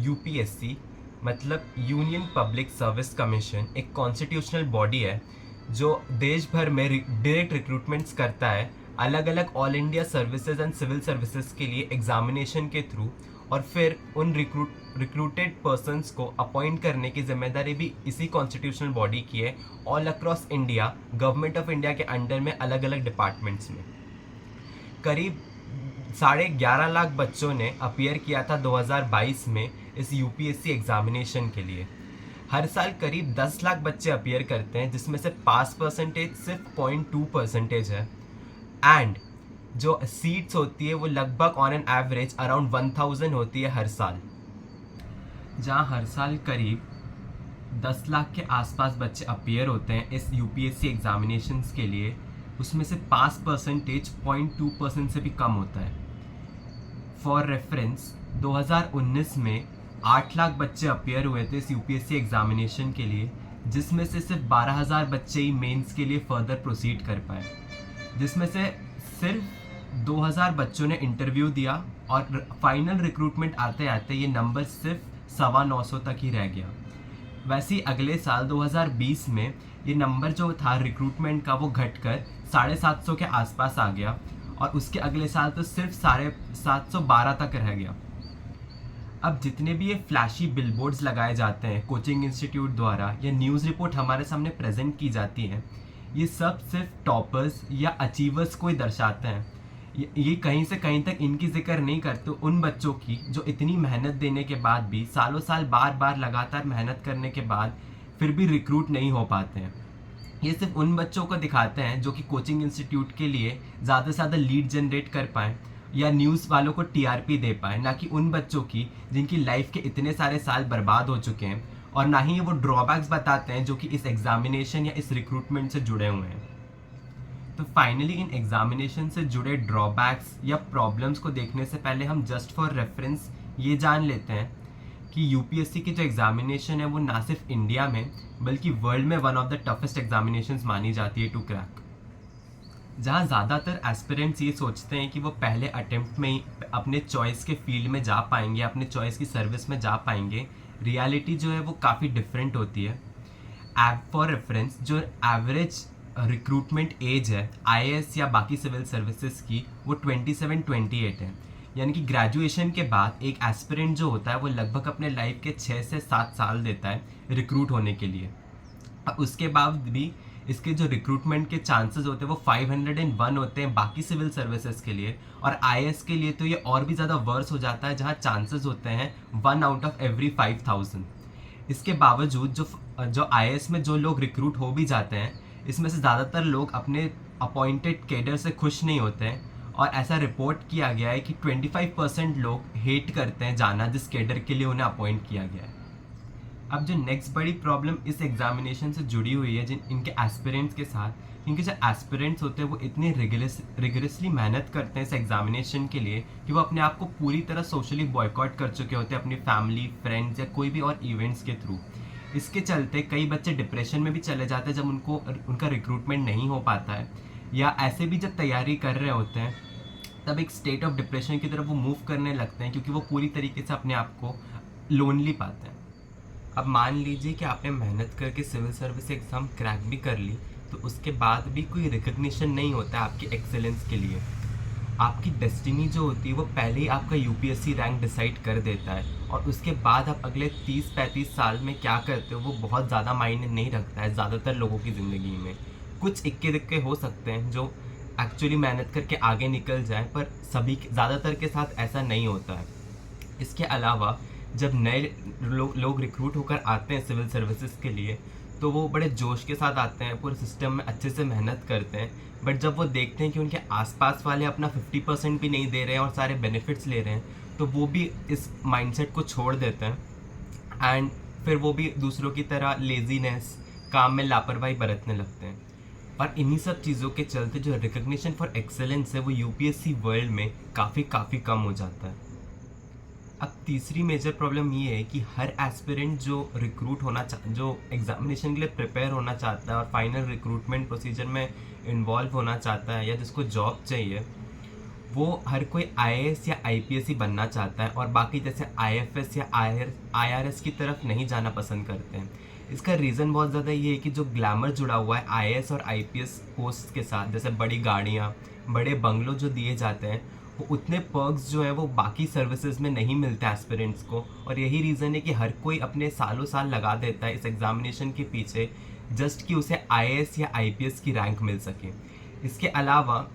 UPSC मतलब union public service commission एक constitutional body है जो देश भर में डायरेक्ट रिक्रूटमेंट्स करता है अलग अलग all India services and civil services के लिए एग्जामिनेशन के थ्रू, और फिर उन रिक्रूटेड पर्सनस को अपॉइंट करने की जिम्मेदारी भी इसी कॉन्स्टिट्यूशनल बॉडी की है all across India government of India के अंडर में अलग अलग डिपार्टमेंट्स में। करीब 11.5 लाख बच्चों ने अपीयर किया था 2022 में इस यूपीएससी एग्जामिनेशन के लिए। हर साल करीब 10 लाख बच्चे अपीयर करते हैं जिसमें से पास परसेंटेज सिर्फ 0.2% है, एंड जो सीट्स होती है वो लगभग ऑन एन एवरेज अराउंड 1000 होती है हर साल। जहाँ हर साल करीब 10 लाख के आसपास बच्चे अपीयर होते हैं इस यूपीएससी एग्जामिनेशंस के लिए, उसमें से पास परसेंटेज 0.2% से भी कम होता है। फॉर रेफरेंस 2019 में 8 लाख बच्चे अपीयर हुए थे इस यूपीएससी एग्जामिनेशन के लिए, जिसमें से सिर्फ 12,000 बच्चे ही मेंस के लिए फर्दर प्रोसीड कर पाए, जिसमें से सिर्फ 2,000 बच्चों ने इंटरव्यू दिया और फाइनल रिक्रूटमेंट आते आते ये नंबर सिर्फ 950 तक ही रह गया। वैसे ही अगले साल 2020 में ये नंबर जो था रिक्रूटमेंट का वो घटकर 750 के आसपास आ गया, और उसके अगले साल तो सिर्फ 712 तक रह गया। अब जितने भी ये फ्लैशी बिलबोर्ड्स लगाए जाते हैं कोचिंग इंस्टीट्यूट द्वारा या न्यूज़ रिपोर्ट हमारे सामने प्रेजेंट की जाती है, ये सब सिर्फ टॉपर्स या अचीवर्स को ही दर्शाते हैं। ये कहीं से कहीं तक इनकी जिक्र नहीं करते उन बच्चों की जो इतनी मेहनत देने के बाद भी सालों साल बार बार लगातार मेहनत करने के बाद फिर भी रिक्रूट नहीं हो पाते हैं। ये सिर्फ उन बच्चों को दिखाते हैं जो कि कोचिंग इंस्टीट्यूट के लिए ज़्यादा से ज़्यादा लीड जनरेट कर पाएँ या न्यूज़ वालों को टीआरपी दे पाए, ना कि उन बच्चों की जिनकी लाइफ के इतने सारे साल बर्बाद हो चुके हैं, और ना ही वो ड्रॉबैक्स बताते हैं जो कि इस एग्जामिनेशन या इस रिक्रूटमेंट से जुड़े हुए हैं। तो फाइनली इन एग्जामिनेशन से जुड़े ड्रॉबैक्स या प्रॉब्लम्स को देखने से पहले हम जस्ट फॉर रेफरेंस ये जान लेते हैं कि यूपीएससी की जो एग्जामिनेशन है वो ना सिर्फ इंडिया में बल्कि वर्ल्ड में one of the toughest examinations मानी जाती है टू क्रैक। जहाँ ज़्यादातर एस्पिरेंट्स ये सोचते हैं कि वो पहले अटेम्प्ट में ही अपने चॉइस के फील्ड में जा पाएंगे, अपने चॉइस की सर्विस में जा पाएंगे, रियलिटी जो है वो काफ़ी डिफरेंट होती है। फॉर रेफरेंस जो एवरेज रिक्रूटमेंट एज है आईएएस या बाकी सिविल सर्विसेज की वो 27-28 है, यानी कि ग्रेजुएशन के बाद एक एस्पिरेंट जो होता है वो लगभग अपने लाइफ के 6 से 7 साल देता है रिक्रूट होने के लिए। उसके बाद भी इसके जो रिक्रूटमेंट के चांसेस होते हैं वो 501 होते हैं बाकी सिविल सर्विसेज के लिए, और आईएएस के लिए तो ये और भी ज़्यादा वर्स हो जाता है जहाँ चांसेस होते हैं 1 आउट ऑफ एवरी 5000। इसके बावजूद जो आईएएस में जो लोग रिक्रूट हो भी जाते हैं इसमें से ज़्यादातर लोग अपने अपॉइंटेड कैडर से खुश नहीं होते हैं, और ऐसा रिपोर्ट किया गया है कि 25% लोग हेट करते हैं जाना जिस कैडर के लिए उन्हें अपॉइंट किया गया है। अब जो नेक्स्ट बड़ी प्रॉब्लम इस एग्जामिनेशन से जुड़ी हुई है इनके एस्पिरेंट्स के साथ, क्योंकि जो एस्पिरेंट्स होते हैं वो इतने रिगरसली मेहनत करते हैं इस एग्जामिनेशन के लिए कि वो अपने आप को पूरी तरह सोशली बॉयकॉट कर चुके होते हैं अपनी फैमिली, फ्रेंड्स या कोई भी और इवेंट्स के थ्रू। इसके चलते कई बच्चे डिप्रेशन में भी चले जाते हैं जब उनका रिक्रूटमेंट नहीं हो पाता है, या ऐसे भी जब तैयारी कर रहे होते हैं तब एक स्टेट ऑफ डिप्रेशन की तरफ वो मूव करने लगते हैं क्योंकि वो पूरी तरीके से अपने आप को लोनली पाते हैं। अब मान लीजिए कि आपने मेहनत करके सिविल सर्विस एग्ज़ाम क्रैक भी कर ली, तो उसके बाद भी कोई रिकग्निशन नहीं होता है आपकी एक्सेलेंस के लिए। आपकी डेस्टिनी जो होती है वो पहले ही आपका यूपीएससी रैंक डिसाइड कर देता है, और उसके बाद आप अगले 30-35 साल में क्या करते हो वो बहुत ज़्यादा मायने नहीं रखता है ज़्यादातर लोगों की ज़िंदगी में। कुछ इक्के दिक्के हो सकते हैं जो एक्चुअली मेहनत करके आगे निकल जाए, पर सभी ज़्यादातर के साथ ऐसा नहीं होता है। इसके अलावा जब नए लोग रिक्रूट होकर आते हैं सिविल सर्विसेज के लिए तो वो बड़े जोश के साथ आते हैं, पूरे सिस्टम में अच्छे से मेहनत करते हैं, बट जब वो देखते हैं कि उनके आसपास वाले अपना 50% भी नहीं दे रहे हैं और सारे बेनिफिट्स ले रहे हैं तो वो भी इस माइंडसेट को छोड़ देते हैं, एंड फिर वो भी दूसरों की तरह लेजीनेस, काम में लापरवाही बरतने लगते हैं। और इन्हीं सब चीज़ों के चलते जो रिकग्निशन फॉर एक्सेलेंस है वो यूपीएससी वर्ल्ड में काफ़ी कम हो जाता है। अब तीसरी मेजर प्रॉब्लम ये है कि हर एस्पिरेंट जो जो एग्जामिनेशन के लिए प्रिपेयर होना चाहता है और फाइनल रिक्रूटमेंट प्रोसीजर में इन्वॉल्व होना चाहता है या जिसको जॉब चाहिए, वो हर कोई आईएएस या आईपीएस ही बनना चाहता है और बाकी जैसे आईएफएस या आईआरएस की तरफ नहीं जाना पसंद करते हैं। इसका रीज़न बहुत ज़्यादा ये है कि जो ग्लैमर जुड़ा हुआ है आईएएस और आईपीएस पोस्ट के साथ, जैसे बड़ी गाड़ियाँ, बड़े बंगलों जो दिए जाते हैं, वो उतने पर्क्स जो है वो बाकी सर्विसेज में नहीं मिलते एस्पिरेंट्स को। और यही रीज़न है कि हर कोई अपने सालों साल लगा देता है इस एग्जामिनेशन के पीछे, जस्ट कि उसे आईएएस या आईपीएस की रैंक मिल सके। इसके अलावा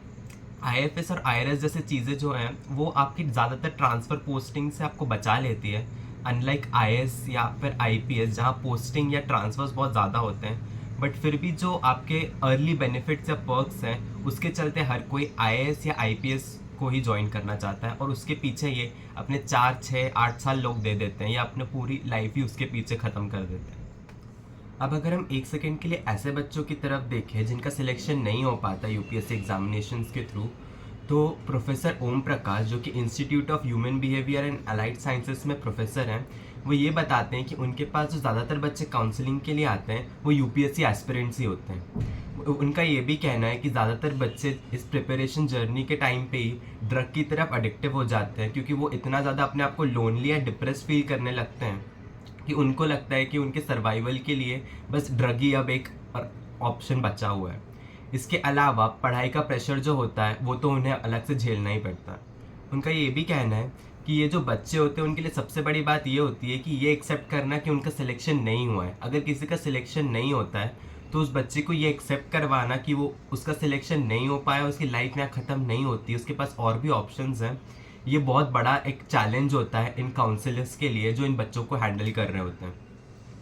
आईएफएस और आईआरएस जैसे चीज़ें जो हैं वो आपकी ज़्यादातर ट्रांसफ़र पोस्टिंग से आपको बचा लेती है, अनलाइक आईएएस या फिर आईपीएस जहाँ पोस्टिंग या ट्रांसफर्स बहुत ज़्यादा होते हैं। बट फिर भी जो आपके अर्ली बेनिफिट्स या पर्क्स हैं उसके चलते हर कोई आईएएस या आईपीएस को ही ज्वाइन करना चाहता है और उसके पीछे ये अपने 4, 6, 8 साल लोग दे देते हैं या अपने पूरी लाइफ ही उसके पीछे ख़त्म कर देते हैं। अब अगर हम एक सेकेंड के लिए ऐसे बच्चों की तरफ देखें जिनका सिलेक्शन नहीं हो पाता यूपीएससी एग्जामिनेशंस के थ्रू, तो प्रोफेसर ओम प्रकाश जो कि institute of human behaviour and allied sciences में प्रोफेसर हैं, वो ये बताते हैं कि उनके पास जो ज़्यादातर बच्चे काउंसलिंग के लिए आते हैं वो यूपीएससी एस्पिरेंट्स ही होते हैं। उनका ये भी कहना है कि ज़्यादातर बच्चे इस प्रिपरेशन जर्नी के टाइम पे ही ड्रग की तरफ अडिक्टिव हो जाते हैं, क्योंकि वो इतना ज़्यादा अपने आप को लोनली या डिप्रेस फील करने लगते हैं कि उनको लगता है कि उनके सर्वाइवल के लिए बस ड्रग ही अब एक ऑप्शन बचा हुआ है। इसके अलावा पढ़ाई का प्रेशर जो होता है वो तो उन्हें अलग से झेलना ही पड़ता है। उनका ये भी कहना है कि ये जो बच्चे होते हैं उनके लिए सबसे बड़ी बात ये होती है कि ये एक्सेप्ट करना कि उनका सिलेक्शन नहीं हुआ है। अगर किसी का सिलेक्शन नहीं होता है तो उस बच्चे को ये एक्सेप्ट करवाना कि वो उसका सिलेक्शन नहीं हो पाया, उसकी लाइफ यहाँ ख़त्म नहीं होती, उसके पास और भी ऑप्शंस हैं, ये बहुत बड़ा एक चैलेंज होता है इन काउंसलर्स के लिए जो इन बच्चों को हैंडल कर रहे होते हैं।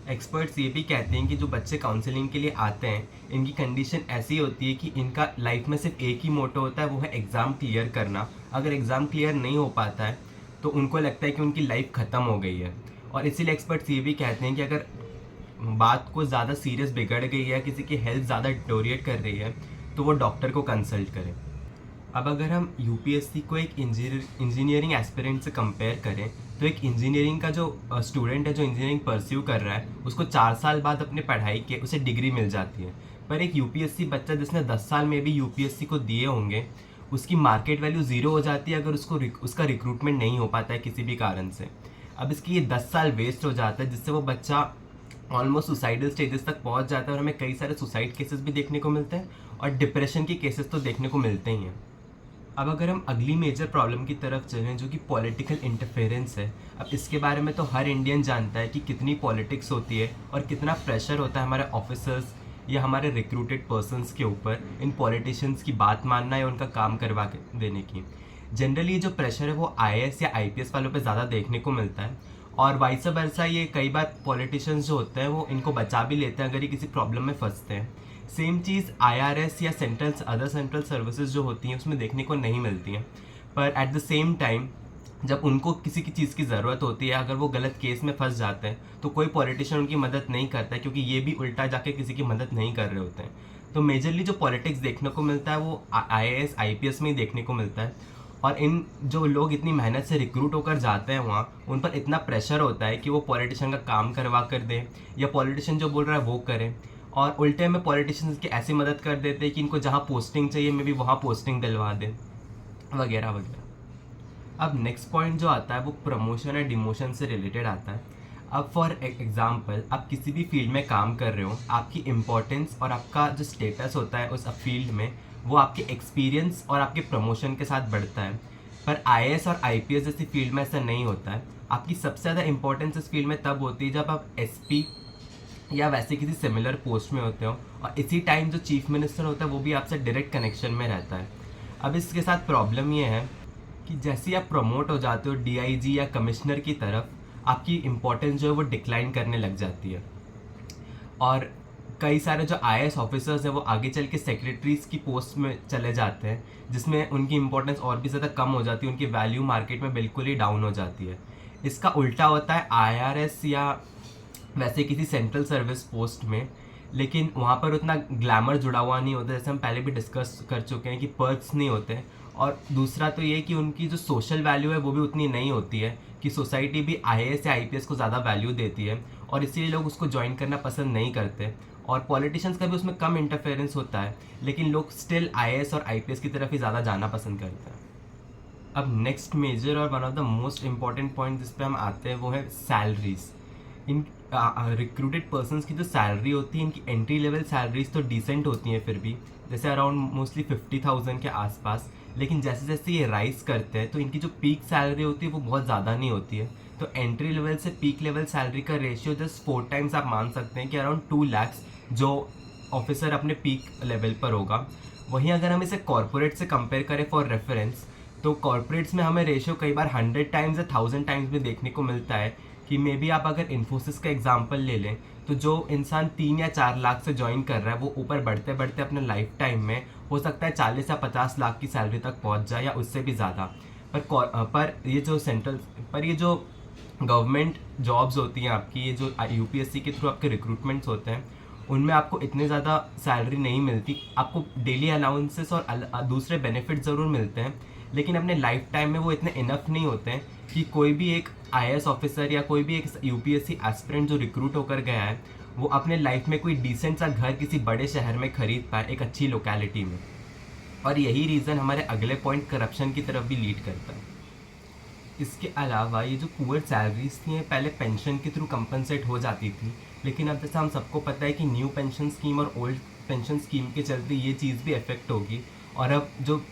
एक्सपर्ट्स ये भी कहते हैं कि जो बच्चे काउंसलिंग के लिए आते हैं इनकी कंडीशन ऐसी होती है कि इनका लाइफ में सिर्फ एक ही मोटो होता है, वो है एग्ज़ाम क्लियर करना। अगर एग्ज़ाम क्लियर नहीं हो पाता है तो उनको लगता है कि उनकी लाइफ ख़त्म हो गई है। और इसीलिए एक्सपर्ट्स ये भी कहते हैं कि अगर बात को ज़्यादा सीरियस बिगड़ गई है, किसी की हेल्थ ज़्यादा डिटोरिएट कर रही है, तो वो डॉक्टर को कंसल्ट करें। अब अगर हम यूपीएससी को एक इंजीनियरिंग एस्पिरेंट से कंपेयर करें तो एक इंजीनियरिंग का जो स्टूडेंट है जो इंजीनियरिंग परस्यू कर रहा है उसको 4 साल बाद अपने पढ़ाई के उसे डिग्री मिल जाती है। पर एक यूपीएससी बच्चा जिसने 10 साल में भी यूपीएससी को दिए होंगे उसकी मार्केट वैल्यू ज़ीरो हो जाती है अगर उसका रिक्रूटमेंट नहीं हो पाता है किसी भी कारण से। अब इसकी ये 10 साल वेस्ट हो जाता है जिससे वो बच्चा ऑलमोस्ट सुसाइडल स्टेजेस तक पहुंच जाता है और हमें कई सारे सुसाइड केसेस भी देखने को मिलते हैं और डिप्रेशन के केसेस तो देखने को मिलते ही हैं। अब अगर हम अगली मेजर प्रॉब्लम की तरफ चलें जो कि पॉलिटिकल इंटरफेरेंस है, अब इसके बारे में तो हर इंडियन जानता है कि कितनी पॉलिटिक्स होती है और कितना प्रेशर होता है हमारे ऑफिसर्स या हमारे रिक्रूटेड पर्सनस के ऊपर इन पॉलिटिशियंस की बात मानना या उनका काम करवा देने की। जनरली जो प्रेशर है वो आईएएस या आईपीएस वालों पे ज़्यादा देखने को मिलता है और वाइस वर्सा ये कई बार पॉलिटिशियंस जो होते हैं वो इनको बचा भी लेते हैं अगर ये किसी प्रॉब्लम में फंसते हैं। सेम चीज़ आईआरएस या अदर सेंट्रल सर्विसेज जो होती हैं उसमें देखने को नहीं मिलती हैं। पर एट द सेम टाइम जब उनको किसी की चीज़ की ज़रूरत होती है, अगर वो गलत केस में फंस जाते हैं तो कोई पॉलिटिशियन उनकी मदद नहीं करता है क्योंकि ये भी उल्टा जाके किसी की मदद नहीं कर रहे होते हैं। तो मेजरली जो पॉलिटिक्स देखने को मिलता है वो आईएएस आईपीएस में ही देखने को मिलता है और इन जो लोग इतनी मेहनत से रिक्रूट होकर जाते हैं वहाँ उन पर इतना प्रेशर होता है कि वो पॉलिटिशियन का काम करवा कर दें या पॉलिटिशियन जो बोल रहा है वो करें और उल्टे में पॉलिटिशियंस की ऐसी मदद कर देते हैं कि इनको जहाँ पोस्टिंग चाहिए मे भी वहाँ पोस्टिंग दिलवा दें वगैरह वगैरह। अब नेक्स्ट पॉइंट जो आता है वो प्रमोशन या डिमोशन से रिलेटेड आता है। अब फॉर एग्जांपल आप किसी भी फील्ड में काम कर रहे हो, आपकी इम्पोर्टेंस और आपका जो स्टेटस होता है उस फील्ड में वो आपके एक्सपीरियंस और आपके प्रमोशन के साथ बढ़ता है। पर आईएएस और आईपीएस जैसी फील्ड में ऐसा नहीं होता है। आपकी सबसे ज़्यादा इंपॉर्टेंस इस फील्ड में तब होती है जब आप एसपी या वैसे किसी सिमिलर पोस्ट में होते हो और इसी टाइम जो चीफ मिनिस्टर होता है वो भी आपसे डायरेक्ट कनेक्शन में रहता है। अब इसके साथ प्रॉब्लम ये है कि जैसे ही आप प्रमोट हो जाते हो डीआईजी या कमिश्नर की तरफ, आपकी इम्पोर्टेंस जो है वो डिक्लाइन करने लग जाती है और कई सारे जो आईएएस ऑफिसर्स हैं वो आगे चल के सेक्रेटरीज की पोस्ट में चले जाते हैं जिसमें उनकी इंपॉर्टेंस और भी ज़्यादा कम हो जाती है, उनकी वैल्यू मार्केट में बिल्कुल ही डाउन हो जाती है। इसका उल्टा होता है आईआरएस या वैसे किसी सेंट्रल सर्विस पोस्ट में, लेकिन वहाँ पर उतना ग्लैमर जुड़ा हुआ नहीं होता जैसे हम पहले भी डिस्कस कर चुके हैं कि पर्क्स नहीं होते। और दूसरा तो ये कि उनकी जो सोशल वैल्यू है वो भी उतनी नहीं होती है कि सोसाइटी भी आईएएस या आईपीएस को ज़्यादा वैल्यू देती है और इसीलिए लोग उसको ज्वाइन करना पसंद नहीं करते और पॉलिटिशियंस का भी उसमें कम इंटरफेरेंस होता है, लेकिन लोग स्टिल आईएएस और आईपीएस की तरफ ही ज़्यादा जाना पसंद करते हैं। अब नेक्स्ट मेजर और one of the most important point जिस पे हम आते हैं वो है सैलरीज। इन रिक्रूटेड पर्सनस की जो सैलरी होती है, इनकी एंट्री लेवल सैलरीज तो डिसेंट होती हैं फिर भी, जैसे अराउंड मोस्टली 50,000 के आसपास। लेकिन जैसे जैसे ये राइज करते हैं तो इनकी जो पीक सैलरी होती है वो बहुत ज़्यादा नहीं होती है। तो एंट्री लेवल से पीक लेवल सैलरी का रेशियो जस्ट 4 टाइम्स आप मान सकते हैं कि अराउंड 2 lakhs जो ऑफिसर अपने पीक लेवल पर होगा। वहीं अगर हम इसे कॉर्पोरेट से कंपेयर करें फॉर रेफरेंस, तो कॉर्पोरेट्स में हमें रेशियो कई बार 100 टाइम्स या 1000 टाइम्स में देखने को मिलता है। कि मे बी आप अगर इन्फोसिस का एग्जांपल ले लें, तो जो इंसान 3 या 4 लाख से ज्वाइन कर रहा है वो ऊपर बढ़ते बढ़ते अपने लाइफ टाइम में हो सकता है 40 या 50 लाख की सैलरी तक पहुंच जाए या उससे भी ज़्यादा। पर ये जो गवर्नमेंट जॉब्स होती हैं आपकी, ये जो यूपीएससी के थ्रू आपके रिक्रूटमेंट्स होते हैं, उनमें आपको इतनी ज़्यादा सैलरी नहीं मिलती। आपको डेली अलाउंसेस और दूसरे बेनिफिट ज़रूर मिलते हैं, लेकिन अपने लाइफ टाइम में वो इतने इनफ नहीं होते हैं कि कोई भी एक आईएएस ऑफिसर या कोई भी एक यूपीएससी एस्पिरेंट जो रिक्रूट होकर गया है वो अपने लाइफ में कोई डिसेंट सा घर किसी बड़े शहर में खरीद पाए, एक अच्छी लोकेलिटी में। और यही रीज़न हमारे अगले पॉइंट करप्शन की तरफ भी लीड करता है। इसके अलावा ये जो पुअर सैलरीज थी पहले पेंशन के थ्रू कंपनसेट हो जाती थी, लेकिन अब जैसा हम सबको पता है कि न्यू पेंशन स्कीम और ओल्ड पेंशन स्कीम के चलते ये चीज़ भी इफेक्ट होगी। और अब जो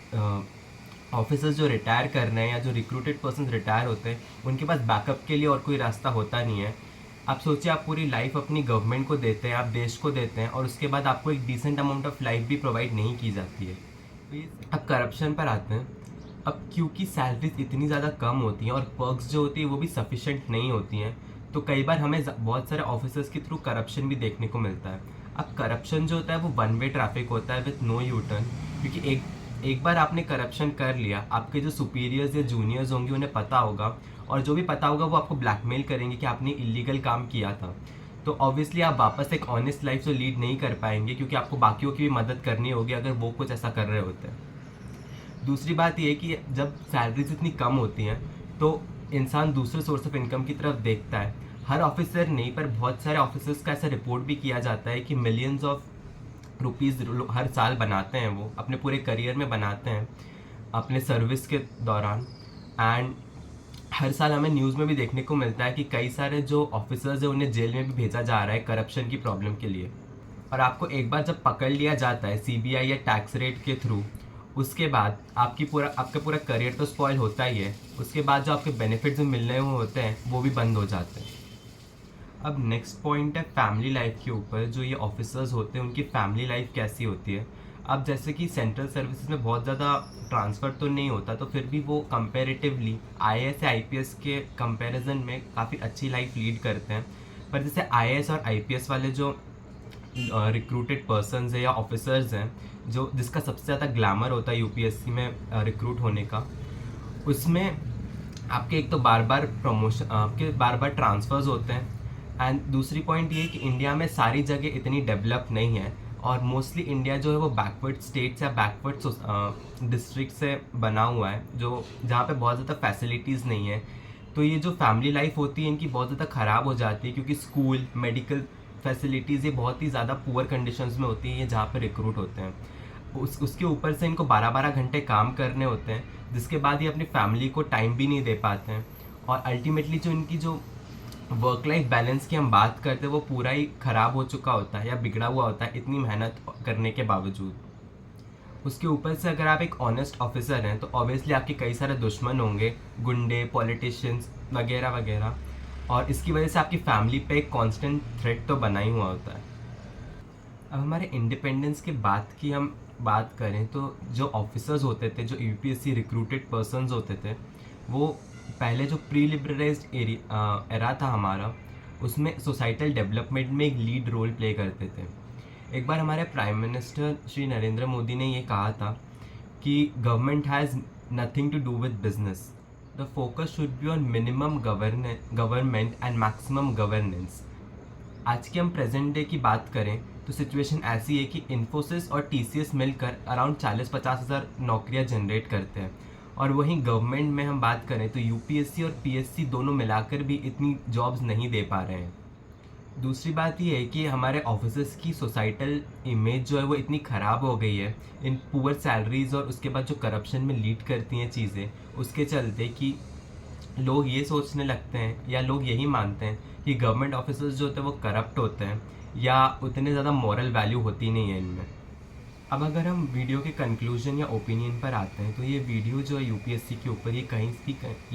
ऑफिसर्स जो रिटायर कर रहे हैं या जो रिक्रूटेड पर्सन रिटायर होते हैं, उनके पास बैकअप के लिए और कोई रास्ता होता नहीं है। आप सोचिए, आप पूरी लाइफ अपनी गवर्नमेंट को देते हैं, आप देश को देते हैं, और उसके बाद आपको एक डिसेंट अमाउंट ऑफ लाइफ भी प्रोवाइड नहीं की जाती है। अब करप्शन पर आते हैं। अब क्योंकि सैलरीज इतनी ज़्यादा कम होती हैं और पर्क्स जो होती है वो भी सफिशेंट नहीं होती हैं, तो कई बार हमें बहुत सारे ऑफिसर्स के थ्रू करप्शन भी देखने को मिलता है। अब करप्शन जो होता है वो वन वे ट्रैफिक होता है विथ नो यू टर्न, क्योंकि एक बार आपने करप्शन कर लिया, आपके जो सुपीरियर्स या जूनियर्स होंगे उन्हें पता होगा, और जो भी पता होगा वो आपको ब्लैकमेल करेंगे कि आपने इलीगल काम किया था। तो ऑब्वियसली आप वापस एक ऑनेस्ट लाइफ तो लीड नहीं कर पाएंगे, क्योंकि आपको बाकियों की भी मदद करनी होगी अगर वो कुछ ऐसा कर रहे होते हैं। दूसरी बात यह है कि जब सैलरीज इतनी कम होती हैं तो इंसान दूसरे सोर्स ऑफ इनकम की तरफ देखता है। हर ऑफिसर नहीं, पर बहुत सारे ऑफिसर्स का ऐसा रिपोर्ट भी किया जाता है कि मिलियंस ऑफ रुपीज़ हर साल बनाते हैं, वो अपने पूरे करियर में बनाते हैं अपने सर्विस के दौरान। एंड हर साल हमें न्यूज़ में भी देखने को मिलता है कि कई सारे जो ऑफिसर्स हैं उन्हें जेल में भी भेजा जा रहा है करप्शन की प्रॉब्लम के लिए। और आपको एक बार जब पकड़ लिया जाता है सीबीआई या टैक्स रेट के थ्रू, उसके बाद आपका पूरा करियर तो स्पॉइल होता ही है। उसके बाद जो आपके बेनिफिट्स मिलने हुए होते हैं वो भी बंद हो जाते हैं। अब नेक्स्ट पॉइंट है फैमिली लाइफ के ऊपर। जो ये ऑफिसर्स होते हैं उनकी फैमिली लाइफ कैसी होती है। अब जैसे कि सेंट्रल सर्विसेज में बहुत ज़्यादा ट्रांसफ़र तो नहीं होता, तो फिर भी वो कंपेरेटिवली आईएएस या आईपीएस के कंपैरिजन में काफ़ी अच्छी लाइफ लीड करते हैं। पर जैसे आईएएस और आईपीएस वाले जो रिक्रूटेड पर्सनस है या ऑफिसर्स हैं, जो जिसका सबसे ज़्यादा ग्लैमर होता है यूपीएससी में रिक्रूट होने का, उसमें आपके एक तो बार बार प्रमोशन, आपके बार बार ट्रांसफ़र्स होते हैं। एंड दूसरी पॉइंट ये है कि इंडिया में सारी जगह इतनी डेवलप नहीं है, और मोस्टली इंडिया जो है वो बैकवर्ड स्टेट्स या बैकवर्ड डिस्ट्रिक्ट से बना हुआ है, जो जहाँ पे बहुत ज़्यादा फैसिलिटीज़ नहीं है। तो ये जो फैमिली लाइफ होती है इनकी बहुत ज़्यादा ख़राब हो जाती है, क्योंकि स्कूल, मेडिकल फैसिलिटीज़ ये बहुत ही ज़्यादा पुअर कंडीशंस में होती हैं ये जहाँ पर रिक्रूट होते हैं। उसके ऊपर से इनको 12-12 घंटे काम करने होते हैं, जिसके बाद ये अपनी फैमिली को टाइम भी नहीं दे पाते हैं। और अल्टीमेटली जो इनकी जो वर्क लाइफ बैलेंस की हम बात करते हैं वो पूरा ही ख़राब हो चुका होता है या बिगड़ा हुआ होता है इतनी मेहनत करने के बावजूद। उसके ऊपर से अगर आप एक ऑनेस्ट ऑफिसर हैं तो ऑब्वियसली आपके कई सारे दुश्मन होंगे, गुंडे, पॉलिटिशियंस वगैरह वगैरह, और इसकी वजह से आपकी फैमिली पे एक कांस्टेंट थ्रेट तो बना ही हुआ होता है। अब हमारे इंडिपेंडेंस के बाद की हम बात करें तो जो ऑफिसर्स होते थे, जो यूपीएससी रिक्रूटेड पर्सन्स होते थे, वो पहले जो प्री लिबरलाइज्ड एरा था हमारा, उसमें सोसाइटल डेवलपमेंट में एक लीड रोल प्ले करते थे। एक बार हमारे प्राइम मिनिस्टर श्री नरेंद्र मोदी ने ये कहा था कि government has nothing to do with business, the focus should be on minimum government and maximum governance. आज के हम प्रेजेंट डे की बात करें तो सिचुएशन ऐसी है कि इन्फोसिस और टीसीएस मिलकर अराउंड 40-50 हज़ार नौकरियां जनरेट करते हैं, और वहीं गवर्नमेंट में हम बात करें तो यूपीएससी और पीएससी दोनों मिलाकर भी इतनी जॉब्स नहीं दे पा रहे हैं। दूसरी बात ये है कि हमारे ऑफिसर्स की सोसाइटल इमेज जो है वो इतनी ख़राब हो गई है इन पुअर सैलरीज और उसके बाद जो करप्शन में लीड करती हैं चीज़ें, उसके चलते कि लोग ये सोचने लगते हैं या लोग यही मानते हैं कि गवर्नमेंट ऑफिसर्स जो होते हैं वो करप्ट होते हैं या उतने ज़्यादा मॉरल वैल्यू होती नहीं है इनमें। अब अगर हम वीडियो के कंक्लूजन या ओपिनियन पर आते हैं तो ये वीडियो जो है यूपीएससी के ऊपर ये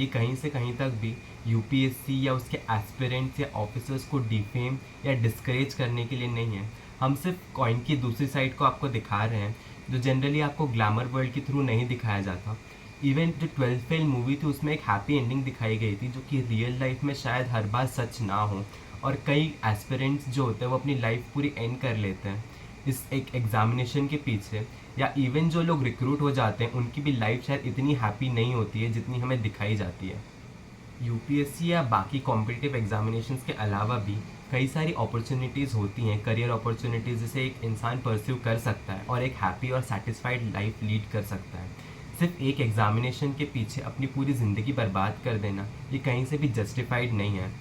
कहीं से कहीं तक भी यूपीएससी या उसके एस्पिरेंट्स या ऑफिसर्स को डिफेम या डिस्करेज करने के लिए नहीं है। हम सिर्फ कॉइन की दूसरी साइड को आपको दिखा रहे हैं जो जनरली आपको ग्लैमर वर्ल्ड के थ्रू नहीं दिखाया जाता। इवन जो 12th फेल मूवी थी उसमें एक हैप्पी एंडिंग दिखाई गई थी जो कि रियल लाइफ में शायद हर बार सच ना हो, और कई एस्पिरेंट्स जो होते हैं वो अपनी लाइफ पूरी एंड कर लेते हैं इस एक एग्जामिनेशन के पीछे, या इवन जो लोग रिक्रूट हो जाते हैं उनकी भी लाइफ शायद इतनी हैप्पी नहीं होती है जितनी हमें दिखाई जाती है। यूपीएससी या बाकी कॉम्पिटिटिव एग्जामिनेशंस के अलावा भी कई सारी अपॉर्चुनिटीज़ होती हैं, करियर अपॉर्चुनिटीज़ जिसे एक इंसान परस्यू कर सकता है और एक हैप्पी और सेटिस्फाइड लाइफ लीड कर सकता है। सिर्फ एक एग्जामिनेशन के पीछे अपनी पूरी ज़िंदगी बर्बाद कर देना ये कहीं से भी जस्टिफाइड नहीं है।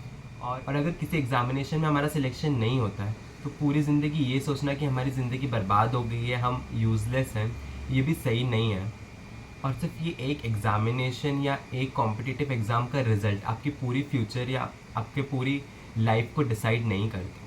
और अगर किसी एग्जामिनेशन में हमारा सिलेक्शन नहीं होता है तो पूरी ज़िंदगी ये सोचना कि हमारी ज़िंदगी बर्बाद हो गई है, हम यूज़लेस हैं, ये भी सही नहीं है। और सिर्फ ये एक एग्ज़ामिनेशन या एक कॉम्पिटिटिव एग्ज़ाम का रिज़ल्ट आपकी पूरी फ्यूचर या आपके पूरी लाइफ को डिसाइड नहीं करता।